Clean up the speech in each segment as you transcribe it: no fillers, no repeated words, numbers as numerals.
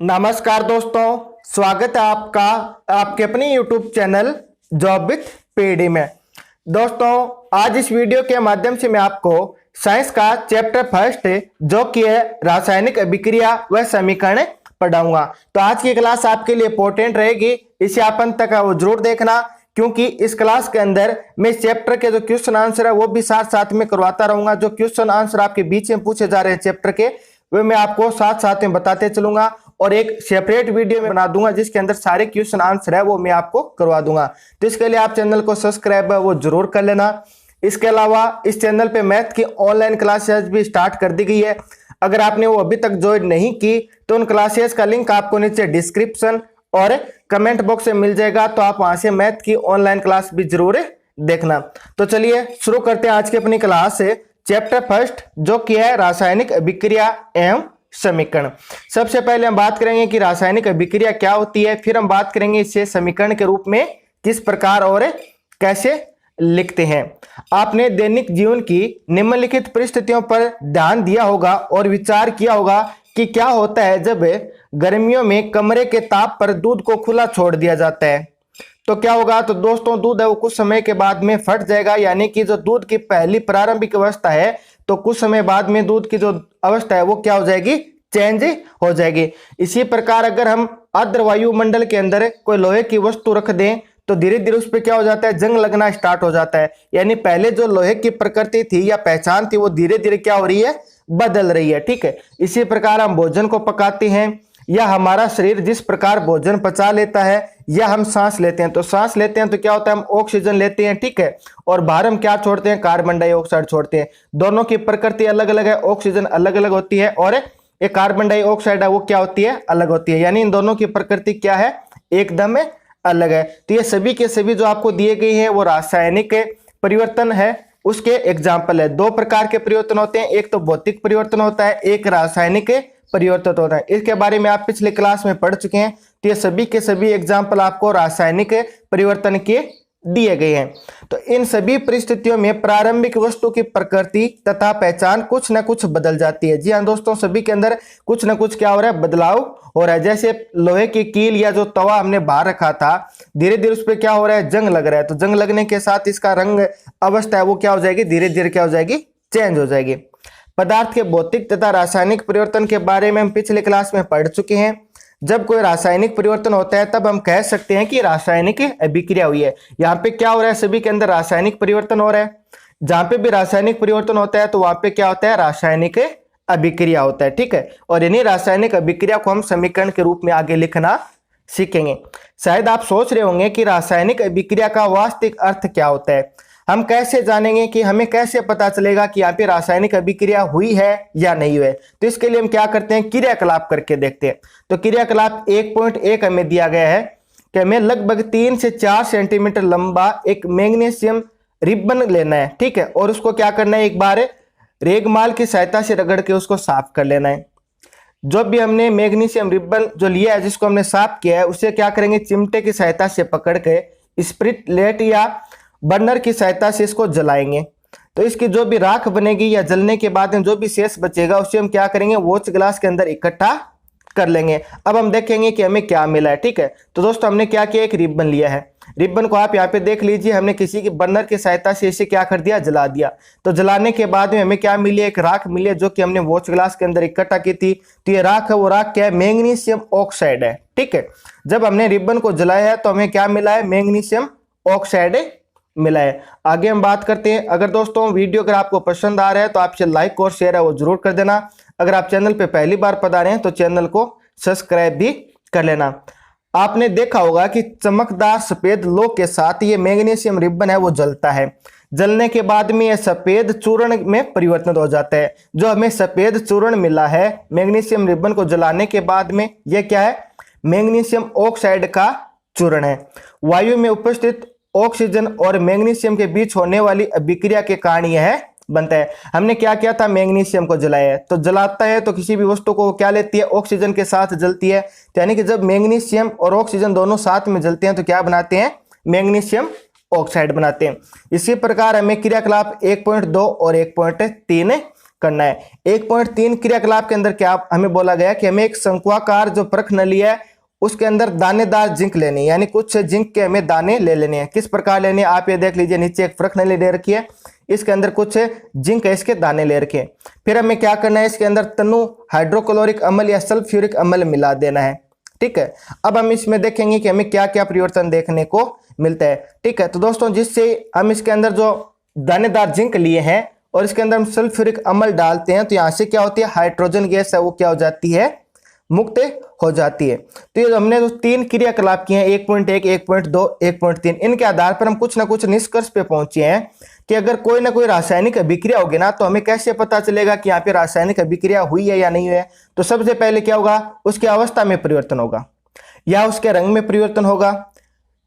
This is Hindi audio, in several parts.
नमस्कार दोस्तों, स्वागत है आपका आपके अपने YouTube channel job with PD में। दोस्तों, आज इस वीडियो के माध्यम से मैं आपको साइंस का चैप्टर फर्स्ट जो कि है रासायनिक अभिक्रिया व समीकरण पढ़ाऊंगा। तो आज की क्लास आपके लिए इंपॉर्टेंट रहेगी, इसे आप अंत तक वो जरूर देखना, क्योंकि इस क्लास के अंदर मैं इस चैप्टर के जो क्वेश्चन आंसर है वो भी साथ साथ में करवाता रहूंगा। जो क्वेश्चन आंसर आपके बीच में पूछे जा रहे हैं चैप्टर के, वे मैं आपको साथ साथ में बताते चलूंगा और एक सेपरेट वीडियो में बना दूंगा जिसके अंदर सारे क्वेश्चन आंसर है वो मैं आपको करवा दूंगा। तो इसके लिए आप चैनल को सब्सक्राइब है वो जरूर कर लेना। इसके अलावा इस चैनल पे मैथ की ऑनलाइन क्लासेस भी स्टार्ट कर दी गई है। अगर आपने वो अभी तक ज्वाइन नहीं की तो उन क्लासेस का लिंक आपको नीचे डिस्क्रिप्शन और कमेंट बॉक्स में मिल जाएगा, तो आप वहां से मैथ की ऑनलाइन क्लास भी जरूर देखना। तो चलिए शुरू करते हैं आज की अपनी क्लास से चैप्टर फर्स्ट जो कि है रासायनिक अभिक्रिया एवं समीकरण। सबसे पहले हम बात करेंगे कि रासायनिक अभिक्रिया क्या होती है, फिर हम बात करेंगे इसे समीकरण के रूप में किस प्रकार और कैसे लिखते हैं। आपने दैनिक जीवन की निम्नलिखित परिस्थितियों पर ध्यान दिया होगा और विचार किया होगा कि क्या होता है जब गर्मियों में कमरे के ताप पर दूध को खुला छोड़ दिया जाता है। तो क्या होगा, तो दोस्तों दूध है वो कुछ समय के बाद में फट जाएगा, यानी कि जो दूध की पहली प्रारंभिक अवस्था है तो कुछ समय बाद में दूध की जो अवस्था है वो क्या हो जाएगी, चेंज हो जाएगी। इसी प्रकार अगर हम आर्द्र वायुमंडल के अंदर कोई लोहे की वस्तु रख दें तो धीरे धीरे उस पर क्या हो जाता है, जंग लगना स्टार्ट हो जाता है। यानी पहले जो लोहे की प्रकृति थी या पहचान थी वो धीरे धीरे क्या हो रही है, बदल रही है। ठीक है, इसी प्रकार हम भोजन को पकाते हैं या हमारा शरीर जिस प्रकार भोजन पचा लेता है या हम सांस लेते हैं, तो सांस लेते हैं तो क्या होता है, हम ऑक्सीजन लेते हैं। ठीक है, और बाहर हम क्या छोड़ते हैं, कार्बन डाइऑक्साइड छोड़ते हैं। दोनों की प्रकृति अलग अलग है, ऑक्सीजन अलग अलग होती है और ये कार्बन डाइऑक्साइड है वो क्या होती है, अलग होती है। यानी इन दोनों की प्रकृति क्या है, एकदम अलग है। तो ये सभी के सभी जो आपको दिए गए हैं वो रासायनिक परिवर्तन है, उसके एग्जाम्पल है। दो प्रकार के परिवर्तन होते हैं, एक तो भौतिक परिवर्तन होता है, एक रासायनिक परिवर्तन होता है। इसके बारे में आप पिछले क्लास में पढ़ चुके हैं। तो ये सभी के सभी एग्जाम्पल आपको रासायनिक परिवर्तन के दिए गए हैं। तो इन सभी परिस्थितियों में प्रारंभिक वस्तु की प्रकृति तथा पहचान कुछ न कुछ बदल जाती है। जी हाँ दोस्तों, सभी के अंदर कुछ न कुछ क्या हो रहा है, बदलाव हो रहा है। जैसे लोहे की कील या जो तवा हमने बाहर रखा था, धीरे धीरे उस पर क्या हो रहा है, जंग लग रहा है। तो जंग लगने के साथ इसका रंग अवस्था है वो क्या हो जाएगी, धीरे धीरे क्या हो जाएगी, चेंज हो जाएगी। पदार्थ के भौतिक तथा रासायनिक परिवर्तन के बारे में हम पिछले क्लास में पढ़ चुके हैं। जब कोई रासायनिक परिवर्तन होता है तब हम कह सकते हैं कि रासायनिक अभिक्रिया हुई है। यहाँ पे क्या हो रहा है, सभी के अंदर रासायनिक परिवर्तन हो रहा है। जहां पे भी रासायनिक परिवर्तन होता है तो वहां पे क्या होता है, रासायनिक अभिक्रिया होता है। ठीक है, और इन्हीं रासायनिक अभिक्रिया को हम समीकरण के रूप में आगे लिखना सीखेंगे। शायद आप सोच रहे होंगे कि रासायनिक अभिक्रिया का वास्तविक अर्थ क्या होता है। हम कैसे जानेंगे, कि हमें कैसे पता चलेगा कि यहाँ पे रासायनिक अभिक्रिया हुई है या नहीं हुई है। तो इसके लिए हम क्या करते हैं, क्रियाकलाप करके देखते हैं। तो क्रियाकलाप 1.1 हमें दिया गया है कि हमें लगभग 3 से 4 सेंटीमीटर लंबा एक मैग्नीशियम रिबन लेना है। ठीक है, और उसको क्या करना है, एक बार रेगमाल की सहायता से रगड़ के उसको साफ कर लेना है। जो भी हमने मैग्नीशियम रिबन जो लिया है, जिसको हमने साफ किया है, उसे क्या करेंगे, चिमटे की सहायता से पकड़ के स्पिरिट लेट या बर्नर की सहायता से इसको जलाएंगे। तो इसकी जो भी राख बनेगी या जलने के बाद में जो भी शेष बचेगा उसे हम क्या करेंगे, वॉच ग्लास के अंदर इकट्ठा कर लेंगे। अब हम देखेंगे कि हमें क्या मिला है। ठीक है, तो दोस्तों हमने क्या किया, एक रिबन लिया है। रिबन को आप यहाँ पे देख लीजिए, हमने किसी की बर्नर की सहायता से इसे क्या कर दिया, जला दिया। तो जलाने के बाद में हमें क्या मिली, एक राख मिली है जो कि हमने वॉच ग्लास के अंदर इकट्ठा की थी। तो ये राख है, वो राख क्या है, मैग्नीशियम ऑक्साइड है। ठीक है, जब हमने रिबन को जलाया है तो हमें क्या मिला है, मैग्नीशियम ऑक्साइड मिला है। आगे हम बात करते हैं। अगर दोस्तों वीडियो अगर आपको पसंद आ रहा है तो आपसे लाइक और शेयर है वो जरूर कर देना। अगर आप चैनल पे पहली बार पधारे हैं तो चैनल को सब्सक्राइब भी कर लेना। आपने देखा होगा कि चमकदार सफेद लौ के साथ ये मैग्नीशियम रिबन है वो जलता है। जलने के बाद में ये सफेद चूर्ण में परिवर्तित हो जाता है। जो हमें सफेद चूर्ण मिला है मैग्नीशियम रिबन को जलाने के बाद में, यह क्या है, मैग्नीशियम ऑक्साइड का चूर्ण है। वायु में उपस्थित ऑक्सीजन और मैग्नीशियम के बीच होने वाली अभिक्रिया के कारण यह बनता है। हमने क्या किया था, मैग्नीशियम को जलाया है। तो जलाता है तो किसी भी वस्तु को क्या लेती है, ऑक्सीजन के साथ जलती है। यानी कि जब मैग्नीशियम और ऑक्सीजन दोनों साथ में जलते हैं तो क्या बनाते हैं, मैग्नीशियम ऑक्साइड बनाते हैं। इसी प्रकार हमें क्रियाकलाप 1.2 और 1.3 करना है। 1.3 क्रियाकलाप के अंदर क्या हमें बोला गया कि हमें एक शंक्वाकार जो परख नली है उसके अंदर दानेदार जिंक लेनी है, यानी कुछ जिंक के हमें दाने ले लेने हैं। किस प्रकार लेने हैं आप ये देख लीजिए, नीचे एक परख नली दे रखी है, इसके अंदर कुछ जिंक है, इसके दाने ले रखे हैं। फिर हमें क्या करना है, इसके अंदर तनु हाइड्रोक्लोरिक अम्ल या सल्फ्यूरिक अम्ल मिला देना है। ठीक है, अब हम इसमें देखेंगे कि हमें क्या क्या परिवर्तन देखने को मिलता है। ठीक है, तो दोस्तों जिससे हम इसके अंदर जो दानेदार जिंक लिए हैं और इसके अंदर हम सल्फ्यूरिक अम्ल डालते हैं तो यहां से क्या होती है, हाइड्रोजन गैस है वो क्या हो जाती है, मुक्त हो जाती है। तो ये हमने जो 3 क्रियाकलाप किए हैं 1.1, 1.2, 1.3, इनके आधार पर हम कुछ ना कुछ निष्कर्ष पे पहुंचे हैं कि अगर कोई ना कोई रासायनिक अभिक्रिया होगी ना तो हमें कैसे पता चलेगा कि यहाँ पे रासायनिक अभिक्रिया हुई है या नहीं हुई है। तो सबसे पहले क्या होगा, उसकी अवस्था में परिवर्तन होगा, या उसके रंग में परिवर्तन होगा,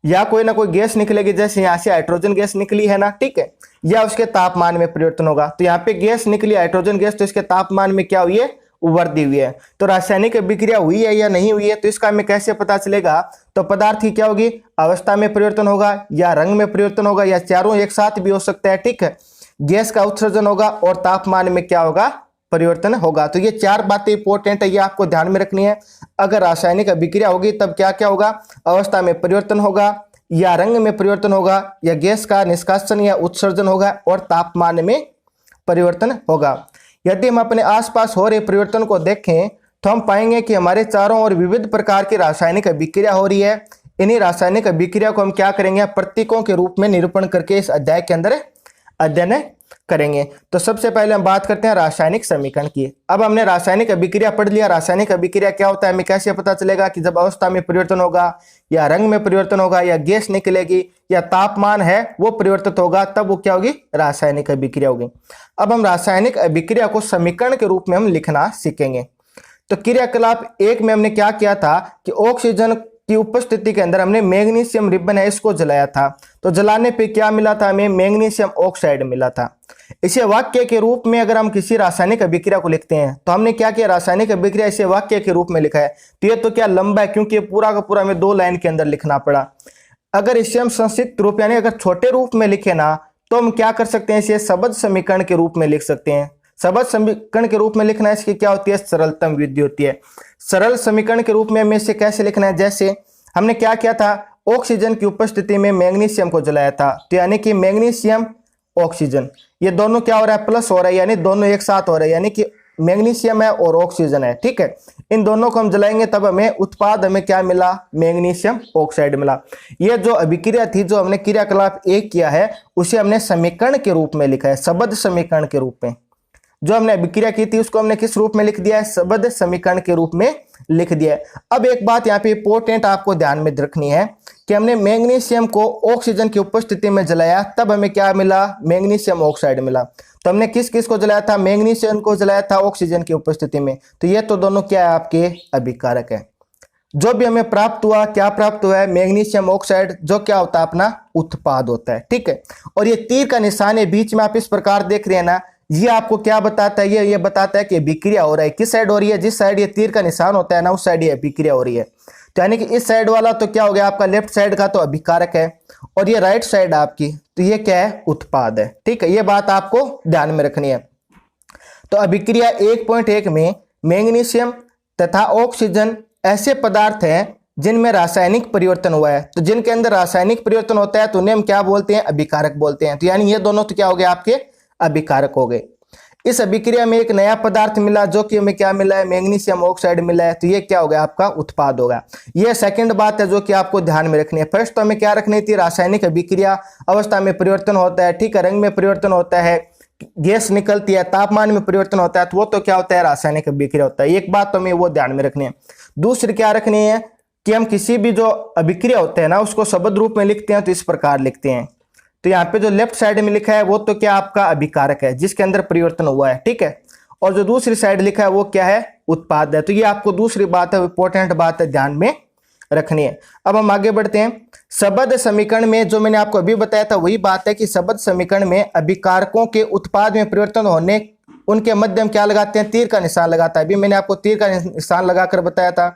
या कोई ना कोई गैस निकलेगी, जैसे यहाँ से हाइड्रोजन गैस निकली है ना, ठीक है, या उसके तापमान में परिवर्तन होगा। तो यहाँ पे गैस निकली हाइड्रोजन गैस, तो इसके तापमान में क्या हुई है, वृद्धि हुई है। तो रासायनिक अभिक्रिया हुई है या नहीं हुई है, तो इसका हमें कैसे पता चलेगा, तो पदार्थ की क्या होगी, अवस्था में परिवर्तन होगा, या रंग में परिवर्तन होगा, या चारों एक साथ भी हो सकता है। ठीक है, गैस का उत्सर्जन होगा और तापमान में क्या होगा, परिवर्तन होगा। तो ये 4 बातें इंपॉर्टेंट है, ये आपको ध्यान में रखनी है। अगर रासायनिक अभिक्रिया होगी तब क्या क्या होगा, अवस्था में परिवर्तन होगा, या रंग में परिवर्तन होगा, या गैस का निष्कासन या उत्सर्जन होगा, और तापमान में परिवर्तन होगा। यदि हम अपने आसपास हो रहे परिवर्तन को देखें तो हम पाएंगे कि हमारे चारों ओर विविध प्रकार की रासायनिक अभिक्रिया हो रही है। इन्हीं रासायनिक अभिक्रिया को हम क्या करेंगे, प्रतीकों के रूप में निरूपण करके इस अध्याय के अंदर अध्ययन करेंगे। तो सबसे पहले हम बात करते हैं रासायनिक समीकरण की। अब हमने रासायनिक अभिक्रिया पढ़ लिया, रासायनिक अभिक्रिया क्या होता है, हमें कैसे पता चलेगा कि जब अवस्था में परिवर्तन होगा, या रंग में परिवर्तन होगा, या गैस निकलेगी, या तापमान है वो परिवर्तित होगा, तब वो क्या होगी, रासायनिक अभिक्रिया होगी। अब हम रासायनिक अभिक्रिया को समीकरण के रूप में हम लिखना सीखेंगे। तो क्रियाकलाप 1 में हमने क्या किया था कि ऑक्सीजन की उपस्थिति के अंदर हमने मैग्नीशियम रिबन है इसको जलाया था। तो जलाने पे क्या मिला था, हमें मैग्नीशियम ऑक्साइड मिला था। इसे वाक्य के रूप में अगर हम किसी रासायनिक अभिक्रिया को लिखते हैं तो हमने क्या किया, रासायनिक अभिक्रिया इसे वाक्य के रूप में लिखा है। तो ये तो क्या लंबा है, क्योंकि पूरा का पूरा हमें 2 लाइन के अंदर लिखना पड़ा। अगर इसे हम संक्षिप्त रूप यानी अगर छोटे रूप में लिखे ना तो हम क्या कर सकते हैं, इसे शब्द समीकरण के रूप में लिख सकते हैं। शब्द समीकरण के रूप में लिखना है, इसकी क्या होती है, सरलतम विधि होती है। सरल समीकरण के रूप में हमें इसे कैसे लिखना है, जैसे हमने क्या किया था, ऑक्सीजन की उपस्थिति में मैग्नीशियम को जलाया था, तो यानी कि मैग्नीशियम ऑक्सीजन, ये दोनों क्या हो रहा है, प्लस हो रहा है, यानी दोनों एक साथ हो रहे हैं, यानी कि मैग्नीशियम है और ऑक्सीजन है। ठीक है, इन दोनों को हम जलाएंगे तब हमें उत्पाद हमें क्या मिला, मैग्नीशियम ऑक्साइड मिला। ये जो अभिक्रिया थी, जो हमने क्रियाकलाप 1 किया है, उसे हमने समीकरण के रूप में लिखा है, शब्द समीकरण के रूप में। जो हमने अभिक्रिया की थी उसको हमने किस रूप में लिख दिया है, शब्द समीकरण के रूप में लिख दिया है। अब एक बात यहाँ पे इंपॉर्टेंट आपको ध्यान में रखनी है कि हमने मैग्नीशियम को ऑक्सीजन की उपस्थिति में जलाया, तब हमें क्या मिला, मैग्नीशियम ऑक्साइड मिला। तो हमने किस किस को जलाया था, मैग्नीशियम को जलाया था ऑक्सीजन की उपस्थिति में। तो ये तो दोनों क्या है, आपके अभिकारक है। जो भी हमें प्राप्त हुआ, क्या प्राप्त हुआ है, मैग्नीशियम ऑक्साइड, जो क्या होता है, अपना उत्पाद होता है। ठीक है, और ये तीर का निशान है बीच में, आप इस प्रकार देख रहे हैं ना, ये आपको क्या बताता है, ये बताता है कि अभिक्रिया हो रहा है। किस साइड हो रही है, जिस साइड ये तीर का निशान होता है ना, उस साइड ये अभिक्रिया हो रही है। तो यानी कि इस साइड वाला तो क्या हो गया आपका, लेफ्ट साइड का तो अभिकारक है, और ये राइट साइड आपकी, तो ये क्या है, उत्पाद है। ठीक है, ये बात आपको ध्यान में रखनी है। तो अभिक्रिया 1.1 में मैग्नीशियम तथा ऑक्सीजन ऐसे पदार्थ हैं जिनमें रासायनिक परिवर्तन हुआ है। तो जिनके अंदर रासायनिक परिवर्तन होता है तो उन्हें हम क्या बोलते हैं, अभिकारक बोलते हैं। तो यानी ये दोनों तो क्या हो गए, आपके अभिकारक हो गए। इस अभिक्रिया में एक नया पदार्थ मिला, जो कि हमें क्या मिला है, मैग्नीशियम ऑक्साइड मिला है। तो ये क्या हो गया, आपका उत्पाद होगा। ये सेकंड बात है जो कि आपको ध्यान में रखनी है। फर्स्ट तो हमें क्या रखनी थी, रासायनिक अभिक्रिया, अवस्था में परिवर्तन होता है, ठीक है, रंग में परिवर्तन होता है, गैस निकलती है, तापमान में परिवर्तन होता है, तो वो तो क्या होता है, रासायनिक अभिक्रिया होता है। एक बात तो हमें वो ध्यान में रखनी है। दूसरी क्या रखनी है कि हम किसी भी जो अभिक्रिया होते हैं ना, उसको शब्द रूप में लिखते हैं तो इस प्रकार लिखते हैं। तो यहाँ पे जो लेफ्ट साइड में लिखा है वो तो क्या आपका अभिकारक है, जिसके अंदर परिवर्तन हुआ है। ठीक है, और जो दूसरी साइड लिखा है वो क्या है, उत्पाद है। तो ये आपको दूसरी बात है, इंपॉर्टेंट बात है, ध्यान में रखनी है। अब हम आगे बढ़ते हैं। शब्द समीकरण में जो मैंने आपको अभी बताया था वही बात है कि शब्द समीकरण में अभिकारकों के उत्पाद में परिवर्तन होने, उनके मध्य हम क्या लगाते हैं, तीर का निशान लगाता है। अभी मैंने आपको तीर का निशान लगाकर बताया था।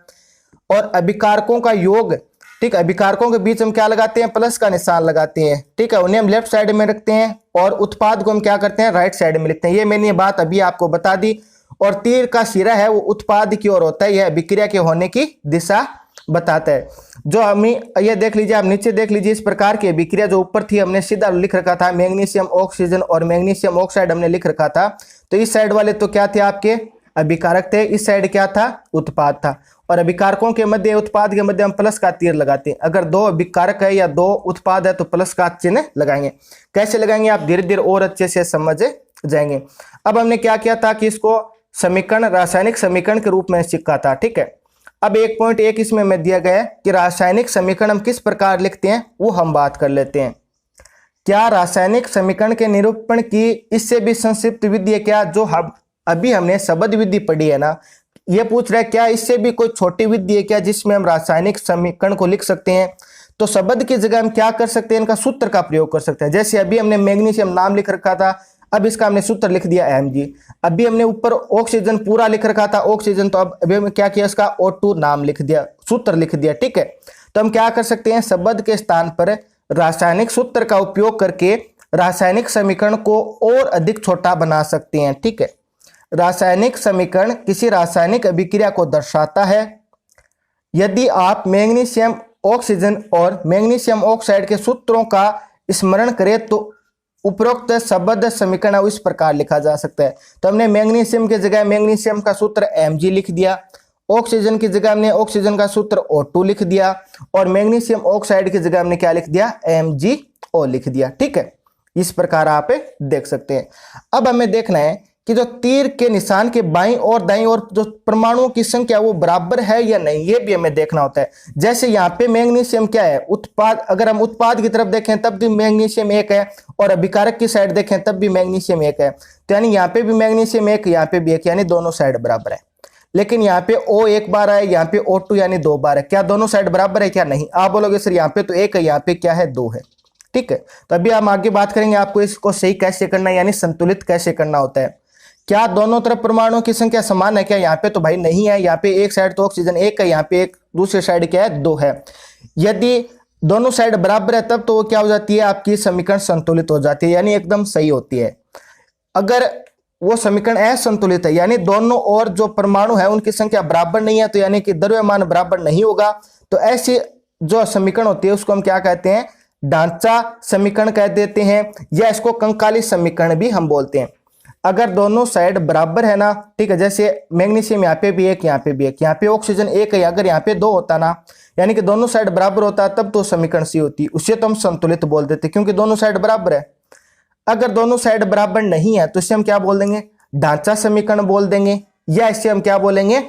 और अभिकारकों का योग ठीक है, अभिकारकों के बीच हम क्या लगाते हैं, प्लस का निशान लगाते हैं। ठीक है, उन्हें हम लेफ्ट साइड में रखते हैं और उत्पाद को हम क्या करते हैं, राइट साइड में लिखते हैं। ये मैंने ये बात अभी आपको बता दी। और तीर का सिरा है वो उत्पाद की ओर होता है, यह अभिक्रिया के होने की दिशा बताता है। जो हमें ये देख लीजिए, आप नीचे देख लीजिए, इस प्रकार की अभिक्रिया जो ऊपर थी हमने सीधा लिख रखा था मैग्नीशियम ऑक्सीजन और मैग्नीशियम ऑक्साइड हमने लिख रखा था। तो इस साइड वाले तो क्या थे आपके अभिकारक थे, इस साइड क्या था, उत्पाद था। और अभिकारकों के मध्य, उत्पाद के मध्य हम प्लस का तीर लगाते हैं। अगर दो अभिकारक है या दो उत्पाद है तो प्लस का चिन्ह लगाएंगे। कैसे लगाएंगे आप धीरे धीरे और अच्छे से समझ जाएंगे। अब हमने क्या किया था कि इसको समीकरण, रासायनिक समीकरण के रूप में सीखा था। ठीक है, अब 1.1 इसमें में दिया गया है कि रासायनिक समीकरण हम किस प्रकार लिखते हैं वो हम बात कर लेते हैं। क्या रासायनिक समीकरण के निरूपण की इससे भी संक्षिप्त विधि है क्या, जो हम अभी हमने शब्द विधि पढ़ी है ना, ये पूछ रहा है क्या इससे भी कोई छोटी विधि है क्या जिसमें हम रासायनिक समीकरण को लिख सकते हैं। तो शब्द की जगह हम क्या कर सकते हैं, इनका सूत्र का प्रयोग कर सकते हैं। जैसे अभी हमने मैग्नीशियम नाम लिख रखा था, अब इसका हमने सूत्र लिख दिया Mg। अभी हमने ऊपर ऑक्सीजन पूरा लिख रखा था ऑक्सीजन, तो अब अभी हमने क्या किया, इसका O2 नाम लिख दिया, सूत्र लिख दिया। ठीक है, तो हम क्या कर सकते हैं, शब्द के स्थान पर रासायनिक सूत्र का उपयोग करके रासायनिक समीकरण को और अधिक छोटा बना सकते हैं। ठीक है, रासायनिक समीकरण किसी रासायनिक अभिक्रिया को दर्शाता है। यदि आप मैग्नीशियम ऑक्सीजन और मैग्नीशियम ऑक्साइड के सूत्रों का स्मरण करें तो उपरोक्त शब्द समीकरण इस प्रकार लिखा जा सकता है। तो हमने मैग्नीशियम की जगह मैग्नीशियम का सूत्र Mg लिख दिया, ऑक्सीजन की जगह हमने ऑक्सीजन का सूत्र O2 लिख दिया और मैग्नीशियम ऑक्साइड की जगह हमने क्या लिख दिया, MgO लिख दिया। ठीक है, इस प्रकार आप देख सकते हैं। अब हमें देखना है कि जो तीर के निशान के बाईं और दाईं और जो परमाणुओं की संख्या वो बराबर है या नहीं, ये भी हमें देखना होता है। जैसे यहाँ पे मैग्नीशियम क्या है, उत्पाद, अगर हम उत्पाद की तरफ देखें तब भी मैग्नीशियम 1 है और अभिकारक की साइड देखें तब भी मैग्नीशियम 1 है। तो यानी यहाँ पे भी मैग्नीशियम 1, यहाँ पे भी 1, यानी दोनों साइड बराबर है। लेकिन यहाँ पे O 1 बार है, यहाँ पे O2 यानी 2 बार है। क्या दोनों साइड बराबर है क्या, नहीं। आप बोलोगे सर यहाँ पे तो 1 है, यहाँ पे क्या है, 2 है। ठीक है, तो अभी हम आगे बात करेंगे आपको इसको सही कैसे करना है, यानी संतुलित कैसे करना होता है। क्या दोनों तरफ परमाणुओं की संख्या समान है क्या, यहाँ पे तो भाई नहीं है। यहाँ पे एक साइड तो ऑक्सीजन 1 है, यहाँ पे एक दूसरी साइड क्या है, 2 है। यदि दोनों साइड बराबर है तब तो वो क्या हो जाती है, आपकी समीकरण संतुलित हो जाती है, यानी एकदम सही होती है। अगर वो समीकरण असंतुलित है, यानी दोनों और जो परमाणु है उनकी संख्या बराबर नहीं है, तो यानी कि द्रव्यमान बराबर नहीं होगा, तो ऐसी जो समीकरण होती है उसको हम क्या कहते हैं, ढांचा समीकरण कह देते हैं, या इसको कंकाली समीकरण भी हम बोलते हैं। अगर दोनों साइड बराबर है ना, ठीक है, जैसे मैग्नीशियम यहाँ पे भी 1, यहाँ पे भी 1, यहाँ पे ऑक्सीजन 1 है, अगर यहाँ पे 2 होता ना, यानी कि दोनों साइड बराबर होता तब तो समीकरण सी होती, उसे तो हम संतुलित बोल देते क्योंकि दोनों साइड बराबर है। अगर दोनों साइड बराबर नहीं है तो इसे हम क्या बोल देंगे, ढांचा समीकरण बोल देंगे, या इसे हम क्या बोलेंगे,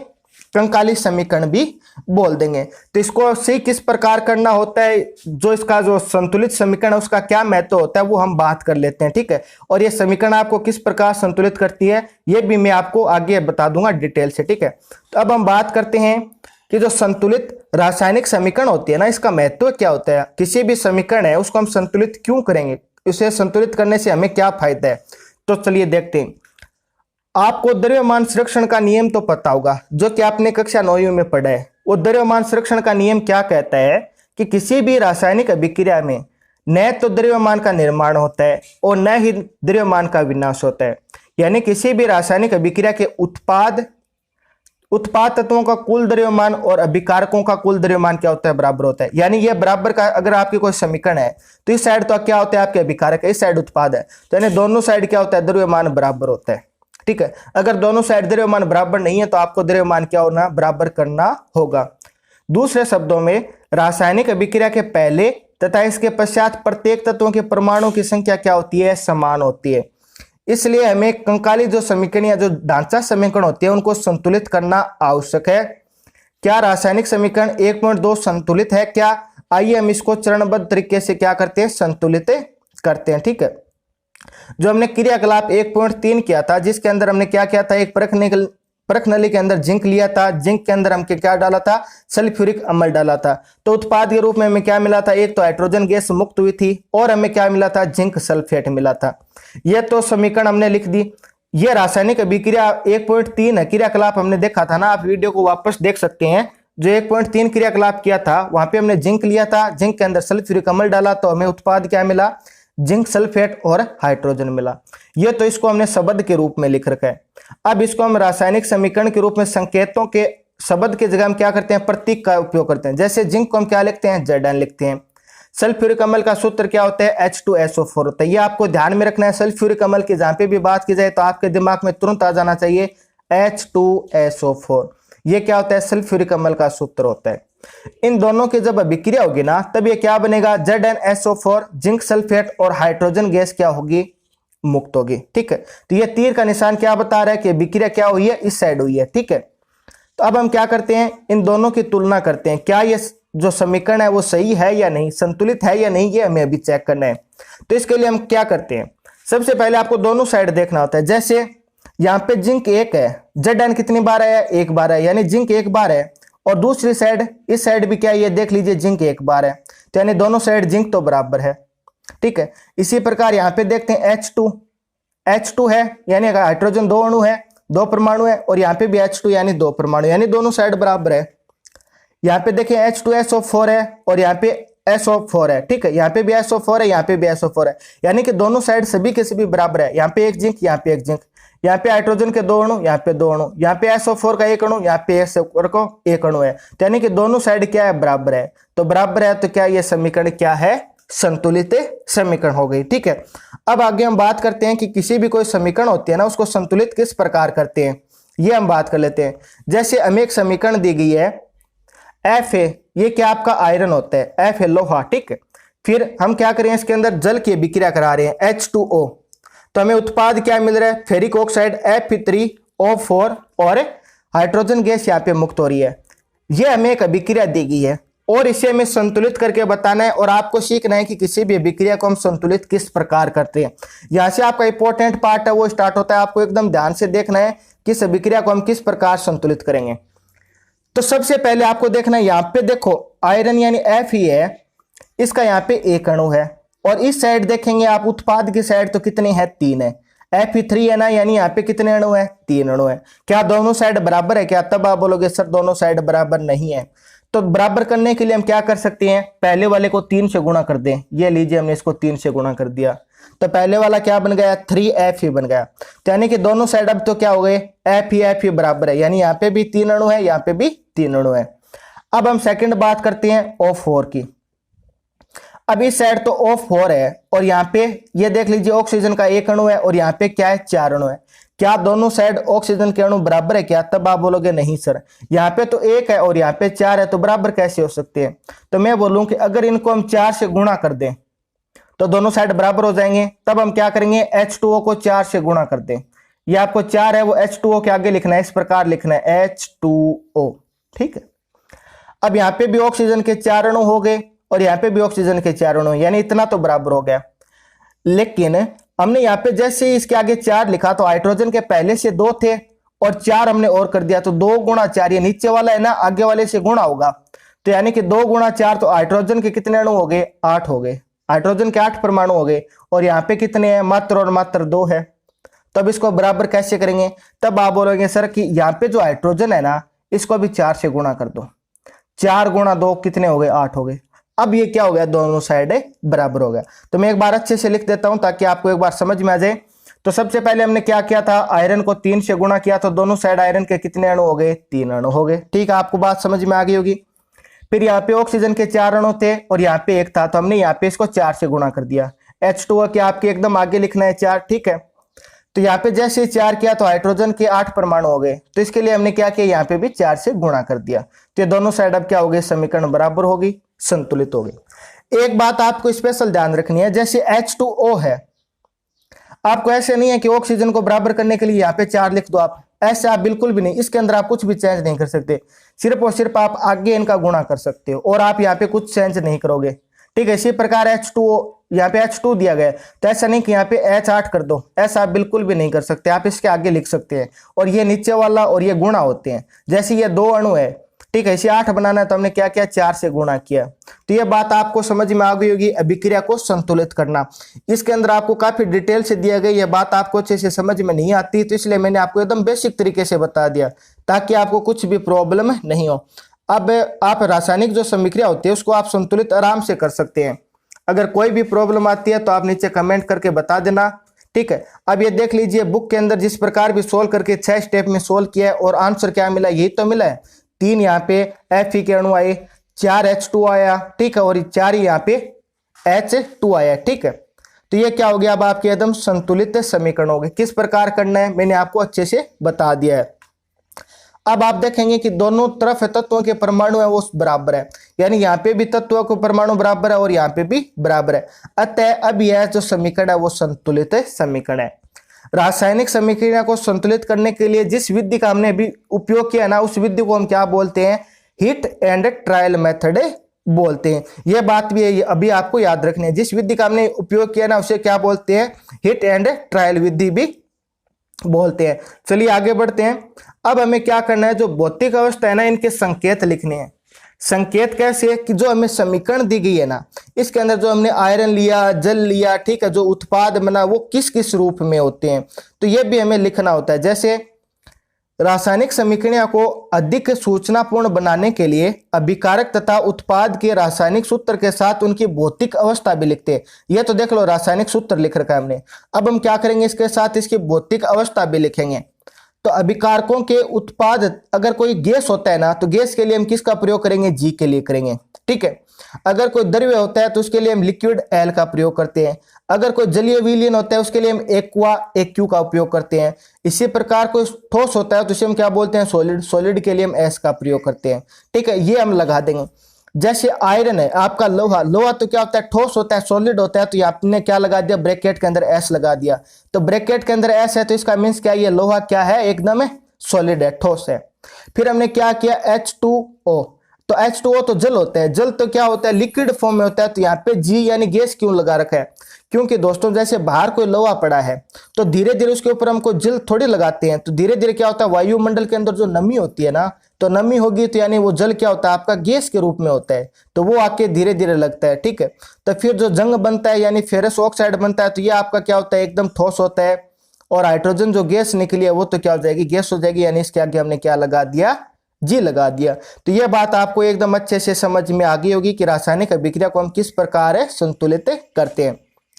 कंकाली समीकरण भी बोल देंगे। तो इसको सही किस प्रकार करना होता है, जो इसका जो संतुलित समीकरण है उसका क्या महत्व होता है वो हम बात कर लेते हैं। ठीक है, और ये समीकरण आपको किस प्रकार संतुलित करती है ये भी मैं आपको आगे बता दूंगा डिटेल से। ठीक है, तो अब हम बात करते हैं कि जो संतुलित रासायनिक समीकरण होती है ना, इसका महत्व क्या होता है। किसी भी समीकरण है उसको हम संतुलित क्यों करेंगे, इसे संतुलित करने से हमें क्या फायदा है, तो चलिए देखते हैं। आपको द्रव्यमान संरक्षण का नियम तो पता होगा, जो कि आपने कक्षा 9वीं में पढ़ा है। वो द्रव्यमान संरक्षण का नियम क्या कहता है कि किसी भी रासायनिक अभिक्रिया में न तो द्रव्यमान का निर्माण होता है और न ही द्रव्यमान का विनाश होता है। यानी किसी भी रासायनिक अभिक्रिया के उत्पाद तत्वों का कुल द्रव्यमान और अभिकारकों का कुल द्रव्यमान क्या होता है, बराबर होता है। यानी ये बराबर का अगर आपकी कोई समीकरण है तो इस साइड तो क्या होता है, आपके अभिकारक है, इस साइड उत्पाद है, तो यानी दोनों साइड क्या होता है, द्रव्यमान बराबर होता है। ठीक है, अगर दोनों साइड द्रव्यमान बराबर नहीं है तो आपको द्रव्यमान क्या होना, बराबर करना होगा। दूसरे शब्दों में रासायनिक अभिक्रिया के पहले तथा इसके पश्चात प्रत्येक तत्वों के परमाणुओं की संख्या क्या होती है, समान होती है। इसलिए हमें कंकाली जो समीकरण या जो ढांचा समीकरण होती है उनको संतुलित करना आवश्यक है। क्या रासायनिक समीकरण 1.2 संतुलित है क्या, आइए हम इसको चरणबद्ध तरीके से क्या करते हैं, संतुलित करते हैं। ठीक है, जो हमने क्रियाकलाप 1.3 किया था, जिसके अंदर हमने क्या किया था, एक परख नली के अंदर जिंक लिया था, जिंक के अंदर हमने क्या डाला था, सल्फ्यूरिक अम्ल डाला था। तो उत्पाद के रूप में हमें क्या मिला था, एक तो हाइड्रोजन गैस मुक्त हुई थी और हमें क्या मिला था, जिंक सल्फेट मिला था। यह तो समीकरण हमने लिख दी। यह रासायनिक अभिक्रिया 1.3 है, क्रियाकलाप हमने देखा था ना, आप वीडियो को वापस देख सकते हैं, जो 1.3 क्रियाकलाप किया था वहां पे हमने जिंक लिया था, जिंक के अंदर सल्फ्यूरिक अम्ल डाला तो हमें उत्पाद क्या मिला, जिंक सल्फेट और हाइड्रोजन मिला। ये तो इसको हमने शब्द के रूप में लिख रखा है। अब इसको हम रासायनिक समीकरण के रूप में संकेतों के शब्द की जगह हम क्या करते हैं, प्रतीक का उपयोग करते हैं। जैसे जिंक को हम क्या लिखते हैं, Zn लिखते हैं। सल्फ्यूरिक अम्ल का सूत्र क्या होता है, H2SO4 होता है। ये आपको ध्यान में रखना है। सल्फ्यूरिक अम्ल की जहां पे भी बात की जाए तो आपके दिमाग में तुरंत आ जाना चाहिए H2SO4। ये क्या होता है, सल्फ्यूरिक अम्ल का सूत्र होता है। इन दोनों की जब अभिक्रिया होगी ना तब ये क्या बनेगा, ZnSO4, जिंक सल्फेट और हाइड्रोजन गैस क्या होगी, मुक्त होगी। ठीक है, तो ये तीर का निशान क्या बता रहा है कि अभिक्रिया क्या हुई है, इस साइड हुई है। ठीक है, तो अब हम क्या करते हैं, इन दोनों की तुलना करते हैं, क्या ये जो समीकरण है वो सही है या नहीं, संतुलित है या नहीं, ये हमें अभी चेक करना है। तो इसके लिए हम क्या करते हैं, सबसे पहले आपको दोनों साइड देखना होता है। जैसे यहाँ पे जिंक 1 है, Zn कितनी बार है, 1 बार है, यानी जिंक 1 बार है। और दूसरी साइड, इस साइड भी क्या है, ये देख लीजिए जिंक 1 बार है, तो यानी दोनों साइड जिंक तो बराबर है। ठीक है, इसी प्रकार यहाँ पे देखते हैं H2 है, यानी अगर हाइड्रोजन 2 अणु है, 2 परमाणु है, और यहाँ पे भी H2 यानी 2 परमाणु, यानी दोनों साइड बराबर है। यहाँ पे देखिए H2SO4 है और यहाँ पे SO4 है। ठीक है, यहाँ पे भी SO4 है, यहाँ पे भी SO4 है, यानी कि दोनों साइड सभी के सभी बराबर है। यहाँ पे एक जिंक, यहाँ पे एक जिंक, यहाँ पे हाइड्रोजन के 2 अणु, यहाँ पे 2 अणु, यहाँ पे SO4 का 1 अणु, यहाँ पे SO4 का 1 अणु है, तो यानी कि दोनों साइड क्या है, बराबर है। तो बराबर है तो क्या ये समीकरण क्या है, संतुलित समीकरण हो गई। ठीक है, अब आगे हम बात करते हैं कि किसी भी कोई समीकरण होती है ना उसको संतुलित किस प्रकार करते हैं, ये हम बात कर लेते हैं। जैसे हमें एक समीकरण दी गई है F है, ये क्या आपका आयरन होता है, F है लोहा। ठीक है, फिर हम क्या करें, इसके अंदर जल की अभिक्रिया करा रहे हैं H2O, तो हमें उत्पाद क्या मिल रहा है, फेरिक ऑक्साइड Fe3O4 और हाइड्रोजन गैस यहाँ पे मुक्त हो रही है। ये हमें एक अभिक्रिया दी गई है और इसे हमें संतुलित करके बताना है और आपको सीखना है कि किसी भी अभिक्रिया को हम संतुलित किस प्रकार करते हैं। यहाँ से आपका इंपॉर्टेंट पार्ट है वो स्टार्ट होता है, आपको एकदम ध्यान से देखना है कि इस अभिक्रिया को हम किस प्रकार संतुलित करेंगे। तो सबसे पहले आपको देखना है, यहाँ पे देखो आयरन यानी F ही है, इसका यहाँ पे 1 अणु है, और इस साइड देखेंगे आप उत्पाद की साइड तो कितने हैं, 3 है। Fe3 है ना, यानी यहाँ पे कितने अणु है, 3 अणु है। क्या दोनों साइड बराबर है क्या, तब आप बोलोगे सर दोनों साइड बराबर नहीं है। तो बराबर करने के लिए हम क्या कर सकते हैं, पहले वाले को 3 से गुणा कर दें। ये लीजिए हमने इसको 3 से गुणा कर दिया, तो पहले वाला क्या बन गया, 3Fe बन गया। तो यानी कि दोनों साइड अब तो क्या हो गए, Fe बराबर है, यानी यहाँ पे भी 3 अणु है, यहाँ पे भी 3 अणु है। अब हम सेकंड बात करते हैं O4 की। अब इस साइड तो O4 है और यहाँ पे ये देख लीजिए ऑक्सीजन का 1 अणु है और यहाँ पे क्या है, 4 अणु है। क्या दोनों साइड ऑक्सीजन के अणु बराबर है क्या, तब आप बोलोगे नहीं सर, यहाँ पे तो 1 है और यहाँ पे 4 है, तो बराबर कैसे हो सकते हैं। तो मैं बोलूं कि अगर इनको हम 4 से गुणा कर दें तो दोनों साइड बराबर हो जाएंगे। तब हम क्या करेंगे, H2O को 4 से गुणा कर दें। ये आपको 4 है वो H2O के आगे लिखना है, इस प्रकार लिखना है H2O। ठीक है, अब यहाँ पे भी ऑक्सीजन के 4 अणु हो गए और यहाँ पे भी ऑक्सीजन के 4 अणु, यानी इतना तो बराबर हो गया। लेकिन हमने यहाँ पे जैसे ही इसके आगे 4 लिखा तो हाइड्रोजन के पहले से 2 थे और 4 हमने और कर दिया, तो 2 गुणा 4, ये नीचे वाला है ना, आगे वाले से गुणा होगा, तो यानी कि 2 गुणा 4, तो हाइड्रोजन के कितने अणु हो गए, 8 हो गए। हाइड्रोजन के 8 परमाणु हो गए और यहाँ पे कितने हैं, मात्र और मात्र 2 है। तब इसको बराबर कैसे करेंगे, तब आप बोलोगे सर कि यहाँ पे जो हाइड्रोजन है ना इसको भी 4 से गुणा कर दो। 4 गुणा 2 कितने हो गए, 8 हो गए। अब ये क्या हो गया, दोनों साइड बराबर हो गया। तो मैं एक बार अच्छे से लिख देता हूं ताकि आपको एक बार समझ में आ जाए। तो सबसे पहले हमने क्या किया था, आयरन को 3 से गुणा किया, तो दोनों साइड आयरन के कितने अणु हो गए, 3 अणु हो गए। ठीक है, आपको बात समझ में आ गई होगी। फिर यहाँ पे ऑक्सीजन के 4 अणु थे और यहाँ पे 1 था, तो हमने यहाँ पे इसको 4 से गुणा कर दिया। H2O के आपके एकदम आगे लिखना है 4। ठीक है, तो यहाँ पे जैसे 4 किया तो हाइड्रोजन के 8 परमाणु हो गए, तो इसके लिए हमने क्या किया, यहाँ पे भी 4 से गुणा कर दिया। तो ये दोनों साइड अब क्या हो गए, समीकरण बराबर होगी, संतुलित हो गई। एक बात आपको स्पेशल ध्यान रखनी है, जैसे H2O है, आपको ऐसे नहीं है कि ऑक्सीजन को बराबर करने के लिए यहाँ पे 4 लिख दो, आप ऐसे आप बिल्कुल भी नहीं, इसके अंदर आप कुछ भी चेंज नहीं कर सकते, सिर्फ और सिर्फ आप आगे इनका गुणा कर सकते हो और आप यहाँ पे कुछ चेंज नहीं करोगे। ठीक है, इसी प्रकार H2O, यहाँ पे H2 दिया गया है, तो ऐसा नहीं कि यहाँ पे H8 कर दो, ऐसा आप बिल्कुल भी नहीं कर सकते, आप इसके आगे लिख सकते हैं और ये नीचे वाला और ये गुणा होते हैं। जैसे ये 2 अणु है, ठीक है, इसे 8 बनाना है तो हमने क्या किया, 4 से गुणा किया। तो ये बात आपको समझ में आ गई होगी, अभिक्रिया को संतुलित करना। इसके अंदर आपको काफी डिटेल से दिया गया, ये बात आपको अच्छे से समझ में नहीं आती, तो इसलिए मैंने आपको एकदम बेसिक तरीके से बता दिया ताकि आपको कुछ भी प्रॉब्लम नहीं हो। अब आप रासायनिक जो समीकरण होती है उसको आप संतुलित आराम से कर सकते हैं। अगर कोई भी प्रॉब्लम आती है तो आप नीचे कमेंट करके बता देना, ठीक है। अब ये देख लीजिए बुक के अंदर जिस प्रकार भी सोल्व करके 6 स्टेप में सोल्व किया है और आंसर क्या मिला, यही तो मिला है। 3 यहाँ पे Fe के अणु आए, 4 H2 आया, ठीक है, और 4 यहाँ पे H2 आया, ठीक है। तो ये क्या हो गया, अब आपके एकदम संतुलित समीकरण हो गए। किस प्रकार करना है मैंने आपको अच्छे से बता दिया है। अब आप देखेंगे कि दोनों तरफ तत्वों के परमाणु है वो बराबर है, यानी यहाँ पे भी तत्वों के परमाणु बराबर है और यहाँ पे भी बराबर है। अतः अब यह जो समीकरण है वो संतुलित समीकरण है। रासायनिक समीकरण को संतुलित करने के लिए जिस विधि का हमने अभी उपयोग किया ना, उस विधि को हम क्या बोलते हैं, हिट एंड ट्रायल मेथड बोलते हैं। यह बात भी है, अभी आपको याद रखनी है। जिस विधि का हमने उपयोग किया ना उसे क्या बोलते हैं, हिट एंड ट्रायल विधि भी बोलते हैं। चलिए आगे बढ़ते हैं। अब हमें क्या करना है, जो भौतिक अवस्था है ना इनके संकेत लिखने हैं। संकेत कैसे है कि जो हमें समीकरण दी गई है ना, इसके अंदर जो हमने आयरन लिया, जल लिया, ठीक है, जो उत्पाद बना वो किस किस रूप में होते हैं, तो ये भी हमें लिखना होता है। जैसे रासायनिक समीकरण को अधिक सूचनापूर्ण बनाने के लिए अभिकारक तथा उत्पाद के रासायनिक सूत्र के साथ उनकी भौतिक अवस्था भी लिखते हैं। ये तो देख लो रासायनिक सूत्र लिख रखा है हमने। अब हम क्या करेंगे, इसके साथ इसकी भौतिक अवस्था भी लिखेंगे। तो अभिकारकों के उत्पाद, अगर कोई गैस होता है ना तो गैस के लिए हम किसका प्रयोग करेंगे, जी के लिए करेंगे, ठीक है। अगर कोई द्रव्य होता है तो उसके लिए हम लिक्विड एल का प्रयोग करते हैं। अगर कोई जलीय विलयन होता है उसके लिए हम एक्वा एक्यू का उपयोग करते हैं। इसी प्रकार कोई ठोस होता है तो उसे हम क्या बोलते हैं, सॉलिड। सॉलिड के लिए हम एस का प्रयोग करते हैं, ठीक है। ये हम लगा देंगे। जैसे आयरन है आपका, लोहा, लोहा तो क्या होता है, ठोस होता है, सॉलिड होता है, तो आपने क्या लगा दिया, ब्रैकेट के अंदर एस लगा दिया। तो ब्रैकेट के अंदर एस है तो इसका मीन्स क्या, ये लोहा क्या है, एकदम सॉलिड है, ठोस है। फिर हमने क्या किया, H2O। तो H2O तो जल होता है, जल तो क्या होता है, लिक्विड फॉर्म में होता है। तो यहाँ पे जी यानी गैस क्यों लगा रखा है, क्योंकि दोस्तों जैसे बाहर कोई लोहा पड़ा है तो धीरे धीरे उसके ऊपर हमको जल थोड़ी लगाते हैं, तो धीरे धीरे क्या होता है, वायुमंडल के अंदर जो नमी होती है ना, तो नमी होगी तो यानी वो जल क्या होता है, आपका गैस के रूप में होता है, तो वो आके धीरे धीरे लगता है, ठीक है। तो फिर जो जंग बनता है यानी फेरस ऑक्साइड बनता है, तो ये आपका क्या होता है, एकदम ठोस होता है। और हाइड्रोजन जो गैस निकली है वो तो क्या हो जाएगी, गैस हो जाएगी, यानी इसके आगे हमने क्या लगा दिया, जी लगा दिया। तो ये बात आपको एकदम अच्छे से समझ में आ गई होगी कि रासायनिक अभिक्रिया को हम किस प्रकार संतुलित करते हैं,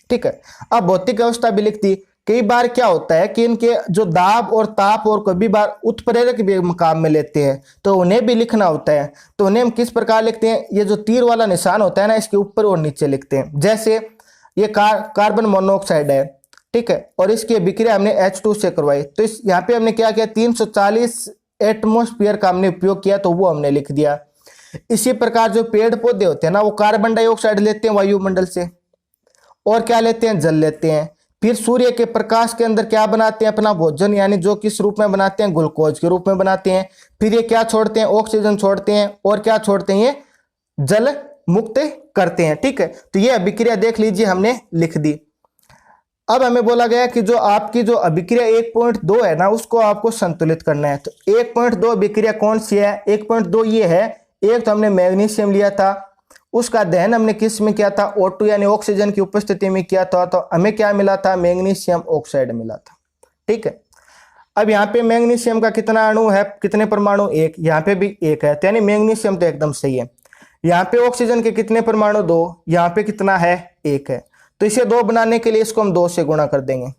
ठीक है। अब भौतिक अवस्था भी लिख दी। कई बार क्या होता है कि इनके जो दाब और ताप और कभी बार उत्प्रेरक भी काम में लेते हैं, तो उन्हें भी लिखना होता है। तो उन्हें हम किस प्रकार लिखते हैं, ये जो तीर वाला निशान होता है ना, इसके ऊपर और नीचे लिखते हैं। जैसे ये कार्बन मोनोऑक्साइड है, ठीक है, और इसकी अभिक्रिया हमने H2 से करवाई, तो इस यहाँ पे हमने क्या किया, 340 एटमोस्फियर का हमने उपयोग किया, तो वो हमने लिख दिया। इसी प्रकार जो पेड़ पौधे होते हैं ना, वो कार्बन डाइऑक्साइड लेते हैं वायुमंडल से, और क्या लेते हैं, जल लेते हैं। फिर सूर्य के प्रकाश के अंदर क्या बनाते हैं, अपना भोजन, यानी जो किस रूप में बनाते हैं, ग्लूकोज के रूप में बनाते हैं। फिर ये क्या छोड़ते हैं, ऑक्सीजन छोड़ते हैं, और क्या छोड़ते हैं, ये जल मुक्त करते हैं, ठीक है। तो ये अभिक्रिया देख लीजिए हमने लिख दी। अब हमें बोला गया कि जो आपकी जो अभिक्रिया 1.2 है ना, उसको आपको संतुलित करना है। तो 1.2 अभिक्रिया कौन सी है, 1.2 ये है। एक तो हमने मैग्नीशियम लिया था, उसका दहन हमने किस में किया था, O2 यानी ऑक्सीजन की उपस्थिति में किया था, तो हमें क्या मिला था, मैग्नीशियम ऑक्साइड मिला था, ठीक है। अब यहाँ पे मैग्नीशियम का कितना अणु है, कितने परमाणु, एक, यहाँ पे भी एक है, तो यानी मैग्नीशियम तो एकदम सही है। यहाँ पे ऑक्सीजन के कितने परमाणु, 2, यहाँ पे कितना है, 1 है। तो इसे 2 बनाने के लिए इसको हम 2 से गुणा कर देंगे।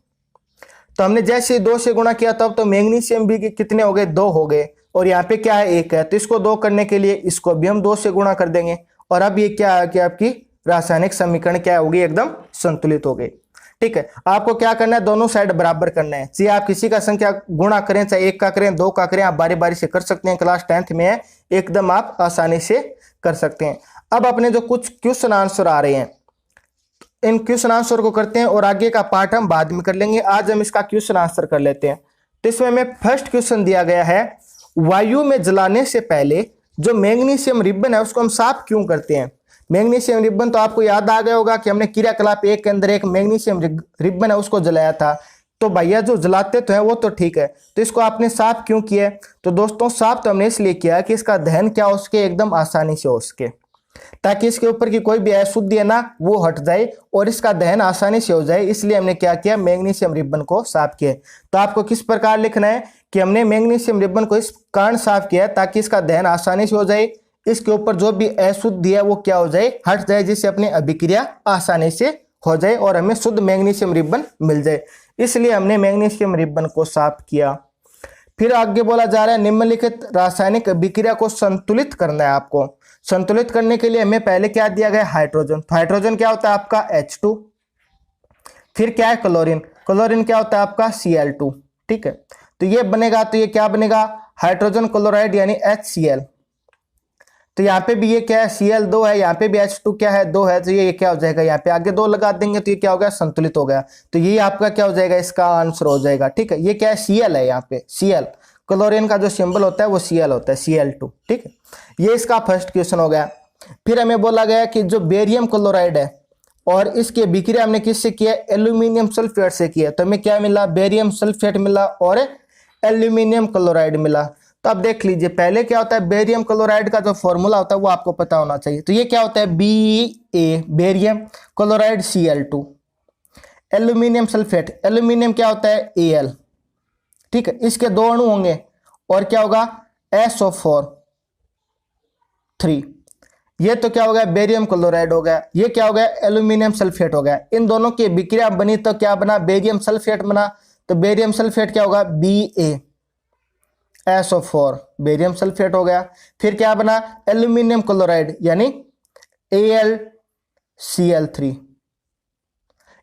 तो हमने जैसे 2 से गुणा किया तब तो मैग्नीशियम भी कितने हो गए, 2 हो गए, और यहाँ पे क्या है, 1 है। तो इसको 2 करने के लिए इसको भी हम 2 से गुणा कर देंगे, और अब ये क्या है कि आपकी रासायनिक समीकरण क्या होगी, एकदम संतुलित हो गई, ठीक है। आपको क्या करना है, दोनों साइड बराबर करना है। चाहे आप किसी का संख्या गुणा करें, चाहे 1 का करें, 2 का करें, आप बारी बारी से कर सकते हैं। क्लास 10th में है, एकदम आप आसानी से कर सकते हैं। अब अपने जो कुछ क्वेश्चन आंसर आ रहे हैं, इन क्वेश्चन आंसर को करते हैं, और आगे का पार्ट हम बाद में कर लेंगे। आज हम इसका क्वेश्चन आंसर कर लेते हैं। तो इसमें हमें फर्स्ट क्वेश्चन दिया गया है, वायु में जलाने से पहले जो मैग्नीशियम रिबन है उसको हम साफ क्यों करते हैं। मैग्नीशियम रिबन तो आपको याद आ गया होगा कि हमने क्रियाकलाप 1 के अंदर एक मैग्नीशियम रिबन है उसको जलाया था। तो भैया जो जलाते तो है वो तो ठीक है, तो इसको आपने साफ क्यों किया। तो दोस्तों साफ तो हमने इसलिए किया कि इसका दहन क्या हो सके, एकदम आसानी से हो सके, ताकि इसके ऊपर की कोई भी अशुद्धि है ना वो हट जाए और इसका दहन आसानी से हो जाए। इसलिए हमने क्या किया, मैग्नीशियम रिबन को साफ किया। तो आपको किस प्रकार लिखना है कि हमने मैग्नीशियम रिबन को इस कारण साफ किया ताकि इसका दहन आसानी से हो जाए, इसके ऊपर जो भी अशुद्धि है वो क्या हो जाए, हट जाए, जिससे अपनी अभिक्रिया आसानी से हो जाए और हमें शुद्ध मैग्नीशियम रिबन मिल जाए। इसलिए हमने मैग्नीशियम रिबन को साफ किया। फिर आगे बोला जा रहा है निम्नलिखित रासायनिक अभिक्रिया को संतुलित करना है आपको। संतुलित करने के लिए हमें पहले क्या दिया गया, हाइड्रोजन। तो हाइड्रोजन क्या होता है आपका H2। फिर क्या है क्लोरीन, क्लोरीन क्या होता है आपका Cl2। ठीक है, तो ये बनेगा, तो ये क्या बनेगा, हाइड्रोजन क्लोराइड यानी HCl। तो यहाँ पे भी ये क्या है, Cl2 है, यहाँ पे भी H2 क्या है, 2 है, तो ये क्या हो जाएगा, यहाँ पे आगे 2 लगा देंगे तो ये क्या हो गया, संतुलित हो गया। तो ये आपका क्या हो जाएगा, इसका आंसर हो जाएगा। ठीक है, ये क्या है, Cl है, यहाँ पे Cl, क्लोरीन का जो सिंबल होता है वो Cl होता है, Cl2। ठीक है, ये इसका फर्स्ट क्वेश्चन हो गया। फिर हमें बोला गया कि जो बेरियम क्लोराइड है और इसकी अभिक्रिया हमने किससे किया, एल्यूमिनियम सल्फेट से किया। तो हमें क्या मिला, बेरियम सल्फेट मिला और एल्यूमिनियम क्लोराइड मिला। तो अब देख लीजिए, पहले क्या होता है, बेरियम क्लोराइड का जो फॉर्मूला होता है वो आपको पता होना चाहिए। तो ये क्या होता है, Ba, barium chloride Cl2, aluminium sulphate, aluminium क्या होता है, Al। ठीक है, इसके 2 अणु होंगे और क्या होगा, SO4 3। ये तो क्या हो गया, बेरियम क्लोराइड हो गया। ये क्या हो गया, एल्यूमिनियम सल्फेट हो गया। इन दोनों की विक्रिया बनी तो क्या बना, बेरियम सल्फेट बना। तो बेरियम सल्फेट क्या होगा, BaSO4, बेरियम सल्फेट हो गया। फिर क्या बना, एल्यूमिनियम क्लोराइड यानी AlCl3।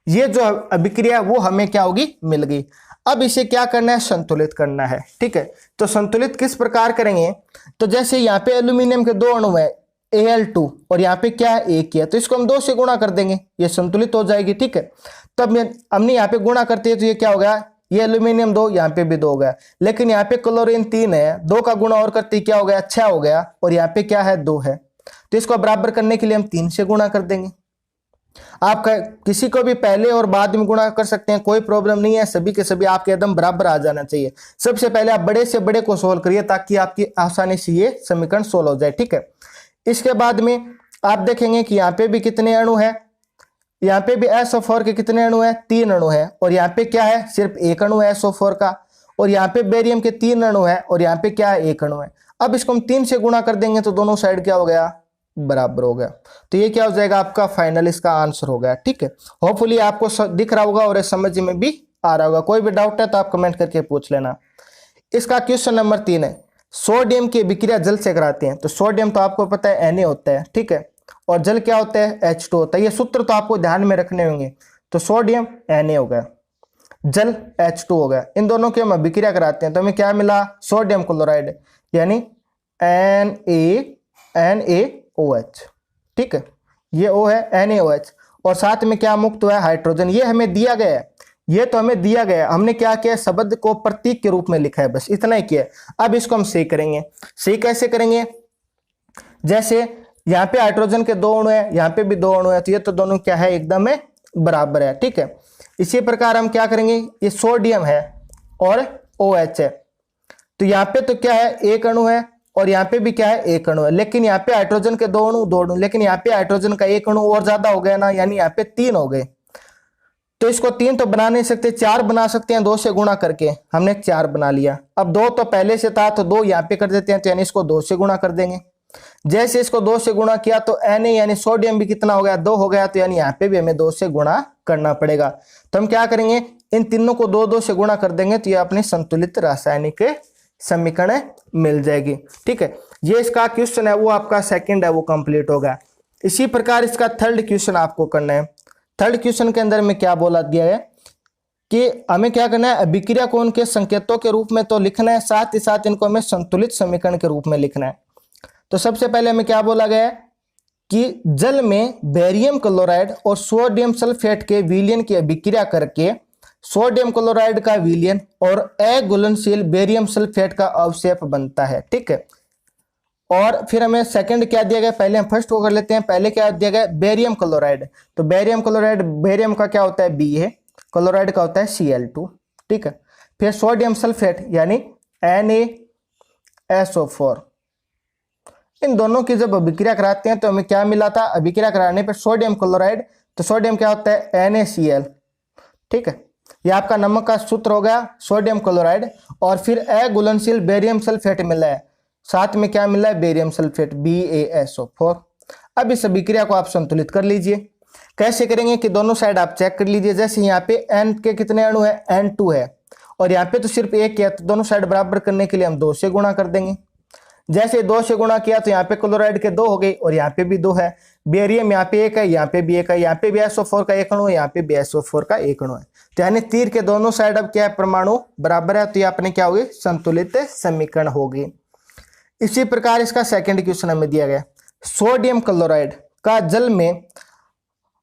ये जो अभिक्रिया वो हमें क्या होगी, मिल गई। अब इसे क्या करना है, संतुलित करना है। ठीक है, तो संतुलित किस प्रकार करेंगे, तो जैसे यहाँ पे एल्यूमिनियम के 2 अणु है Al2 और यहाँ पे क्या है, 1 है, तो इसको हम 2 से गुणा कर देंगे, ये संतुलित हो जाएगी। ठीक है, तब हमने यहाँ पे गुणा करते हैं तो ये क्या हो गया, ये एल्यूमिनियम 2, यहाँ पे भी 2 हो गया। लेकिन यहाँ पे क्लोरीन 3 है, 2 का गुणा और करते क्या हो गया, 6 हो गया, और यहाँ पे क्या है, 2 है। तो इसको बराबर करने के लिए हम 3 से गुणा कर देंगे। आप किसी को भी पहले और बाद में गुणा कर सकते हैं, कोई प्रॉब्लम नहीं है, सभी के सभी आपके एकदम बराबर आ जाना चाहिए। सबसे पहले आप बड़े से बड़े को सोल्व करिए ताकि आपकी आसानी से ये समीकरण सोल्व हो जाए। ठीक है, इसके बाद में आप देखेंगे कि यहाँ पे भी कितने अणु है, यहाँ पे भी SO4 के कितने अणु है, 3 अणु है, और यहाँ पे क्या है, सिर्फ 1 अणु है SO4 का, और यहाँ पे बेरियम के 3 अणु है, और यहाँ पे क्या है, 1 अणु है। अब इसको हम 3 से गुणा कर देंगे तो दोनों साइड क्या हो गया, बराबर हो गया। तो ये क्या हो जाएगा, आपका फाइनल इसका आंसर हो गया। ठीक है, होपफुली आपको दिख रहा होगा और समझ में भी आ रहा होगा। कोई भी डाउट है तो आप कमेंट करके पूछ लेना। इसका क्वेश्चन नंबर 3 है, सोडियम की अभिक्रिया जल से कराते हैं। तो सोडियम तो आपको पता है Na होता है, ठीक है, और जल क्या होता है, H2 होता है। ये सूत्र तो आपको ध्यान में रखने होंगे। तो सोडियम Na हो गया, जल H2 हो गया, इन दोनों की हम अभिक्रिया कराते हैं तो हमें क्या मिला, सोडियम क्लोराइड यानी NaOH। ठीक है, ये O है NaOH, और साथ में क्या मुक्त हुआ है, हाइड्रोजन। ये हमें दिया गया है, ये तो हमें दिया गया, हमने क्या किया, शब्द को प्रतीक के रूप में लिखा है, बस इतना ही किया। अब इसको हम सही करेंगे। सही कैसे करेंगे, जैसे यहाँ पे हाइड्रोजन के 2 अणु है, यहाँ पे भी 2 अणु है, तो ये तो दोनों क्या है, एकदम बराबर है। ठीक है, इसी प्रकार हम क्या करेंगे, ये सोडियम है और OH है, तो यहाँ पे तो क्या है, 1 अणु है, और यहाँ पे भी क्या है, 1 अणु है। लेकिन यहाँ पे हाइड्रोजन के 2 अणु, लेकिन यहाँ पे हाइड्रोजन का 1 अणु और ज्यादा हो गया ना, यानी यहाँ पे 3 हो गए। तो इसको 3 तो बना नहीं सकते, 4 बना सकते हैं 2 से गुणा करके। हमने 4 बना लिया। अब 2 तो पहले से था तो 2 यहाँ पे कर देते हैं, तो यानी इसको 2 से गुणा कर देंगे। जैसे इसको 2 से गुणा किया तो Na यानी सोडियम भी कितना हो गया, 2 हो गया, तो यानी यहाँ पे भी हमें 2 से गुणा करना पड़ेगा। तो हम क्या करेंगे, इन तीनों को 2-2 से गुणा कर देंगे, तो ये अपनी संतुलित रासायनिक समीकरण मिल जाएगी। ठीक है, ये इसका क्वेश्चन है वो आपका सेकंड है, वो कंप्लीट होगा। इसी प्रकार इसका थर्ड क्वेश्चन आपको करना है। थर्ड क्वेश्चन के अंदर में क्या बोला गया है कि हमें क्या करना है, अभिक्रिया को उनके संकेतों के रूप में तो लिखना है, साथ ही साथ इनको हमें संतुलित समीकरण के रूप में लिखना है। तो सबसे पहले हमें क्या बोला गया है कि जल में बेरियम क्लोराइड और सोडियम सल्फेट के विलयन की अभिक्रिया करके सोडियम क्लोराइड का विलयन और अघुलनशील बेरियम सल्फेट का अवक्षेप बनता है। ठीक है, और फिर हमें सेकंड क्या दिया गया, पहले हम फर्स्ट को कर लेते हैं। पहले क्या दिया गया, बेरियम क्लोराइड। तो बेरियम क्लोराइड, बेरियम का क्या होता है, Ba है, क्लोराइड का होता है Cl2। ठीक है, फिर सोडियम सल्फेट यानी NaSO4। इन दोनों की जब अभिक्रिया कराते हैं तो हमें क्या मिला था, अभिक्रिया कराने पर सोडियम क्लोराइड, तो सोडियम क्या होता है, NaCl। ठीक है, ये आपका नमक का सूत्र हो गया, सोडियम क्लोराइड, और फिर अघुलनशील बेरियम सल्फेट मिला है साथ में क्या मिला है, बेरियम सल्फेट BaSO4। अब इस अभिक्रिया को आप संतुलित कर लीजिए। कैसे करेंगे कि दोनों साइड आप चेक कर लीजिए। जैसे यहाँ पे N के कितने अणु है, N2 है और यहाँ पे तो सिर्फ एक है, तो दोनों साइड बराबर करने के लिए हम 2 से गुणा कर देंगे। जैसे 2 से गुणा किया तो यहाँ पे क्लोराइड के 2 हो गए और यहाँ पे भी 2 है। बेरियम यहाँ पे 1 है, यहाँ पे भी 1 है, यहाँ पे भी SO4 का 1 अणु है, यहाँ पे भी SO4 का 1 अणु है। तो यानी तीर के दोनों साइड अब क्या है, परमाणु बराबर है। तो ये अपने क्या होगी, संतुलित समीकरण होगी। इसी प्रकार इसका सेकंड क्वेश्चन हमें दिया गया, सोडियम क्लोराइड का जल में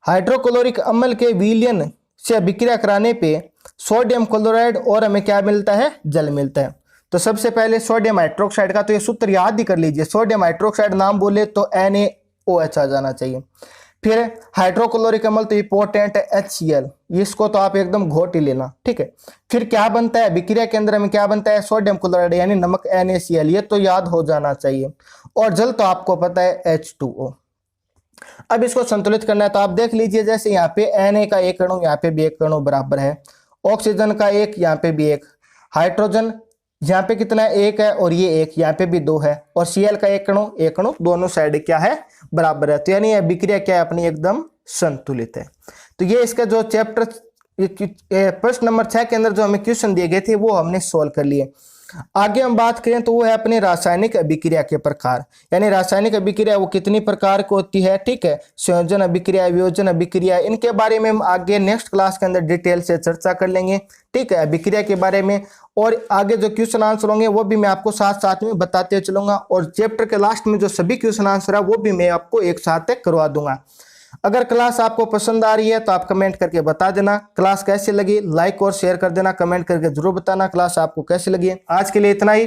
हाइड्रोक्लोरिक अम्ल के विलयन से अभिक्रिया कराने पे सोडियम क्लोराइड और हमें क्या मिलता है, जल मिलता है। तो सबसे पहले सोडियम हाइड्रोक्साइड का तो ये सूत्र याद ही कर लीजिए। सोडियम हाइड्रोक्साइड नाम बोले तो NaOH आ जाना चाहिए। फिर हाइड्रोक्लोरिक अम्ल तो इंपॉर्टेंट है HCl, इसको तो आप एकदम घोट ही लेना, ठीक है। फिर क्या बनता है अभिक्रिया के अंदर हमें क्या बनता है, सोडियम क्लोराइड यानी नमक NaCl, ये तो याद हो जाना चाहिए। और जल तो आपको पता है H2O। अब इसको संतुलित करना है तो आप देख लीजिए, जैसे यहाँ पे Na का 1 अणु, यहाँ पे भी 1 अणु बराबर है, ऑक्सीजन का 1, यहाँ पे भी 1, हाइड्रोजन यहाँ पे कितना है, 1 है और ये 1, यहाँ पे भी 2 है, और Cl का 1 अणु दोनों साइड क्या है, बराबर है। तो यानी यह अभिक्रिया क्या है, अपनी एकदम संतुलित है। तो ये इसका जो चैप्टर प्रश्न नंबर 6 के अंदर जो हमें क्वेश्चन दिए गए थे वो हमने सोल्व कर लिए। आगे हम बात करें तो वो है अपने रासायनिक अभिक्रिया के प्रकार, यानी रासायनिक अभिक्रिया वो कितनी प्रकार की होती है, ठीक है। संयोजन अभिक्रिया, वियोजन अभिक्रिया, इनके बारे में हम आगे नेक्स्ट क्लास के अंदर डिटेल से चर्चा कर लेंगे, ठीक है, अभिक्रिया के बारे में। और आगे जो क्वेश्चन आंसर होंगे वो भी मैं आपको साथ साथ में बताते चलूंगा, और चैप्टर के लास्ट में जो सभी क्वेश्चन आंसर है वो भी मैं आपको एक साथ करवा दूंगा। अगर क्लास आपको पसंद आ रही है तो आप कमेंट करके बता देना। क्लास कैसी लगी लाइक और शेयर कर देना, कमेंट करके जरूर बताना क्लास आपको कैसी लगी। आज के लिए इतना ही,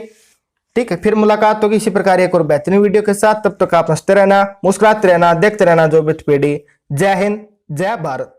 ठीक है। फिर मुलाकात होगी इसी प्रकार एक और बेहतरीन वीडियो के साथ। तब तक आप हंसते रहना, मुस्कुराते रहना, देखते रहना जॉबिट पीडी। जय हिंद, जय भारत।